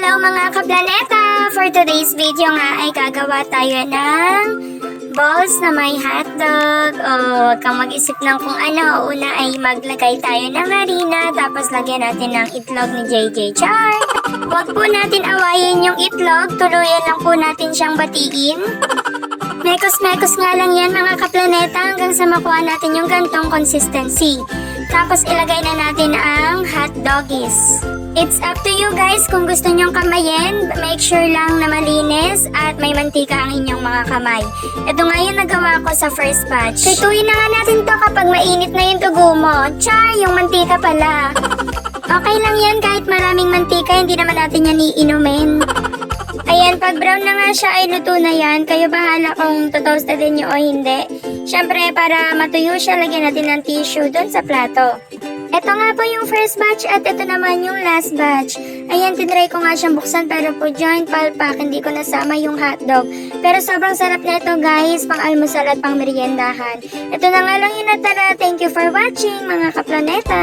Hello mga kaplaneta! For today's video nga ay gagawa tayo ng balls na may hotdog. O huwag kang mag-isip ng kung ano. Una ay maglagay tayo ng harina tapos lagyan natin ng itlog ni JJ Char. Huwag po natin awayin yung itlog. Tuluyan lang po natin siyang batiin. Mekos-mekos nga lang yan mga kaplaneta hanggang sa makuha natin yung gantong consistency. Tapos ilagay na natin ang hot doggies. It's up to you guys kung gusto nyong kamayin. Make sure lang na malinis at may mantika ang inyong mga kamay. Ito nga yung nagawa ko sa first batch. Prituin na nga natin to kapag mainit na yung tugo mo. Char, yung mantika pala. Okay lang yan kahit maraming mantika, hindi naman natin yan iinumin. Ayan, pag brown na nga siya ay luto na yan. Kayo bahala kung totoastadin nyo o hindi. Syempre, para matuyo siya, lagyan natin ng tissue dun sa plato. Ito nga po yung first batch at ito naman yung last batch. Ayan, tinry ko nga siyang buksan pero po joint palpak, hindi ko nasama yung hotdog. Pero sobrang sarap na ito guys, pang almusal at pang meriendahan. Ito na nga lang yung natara. Thank you for watching mga kaplaneta!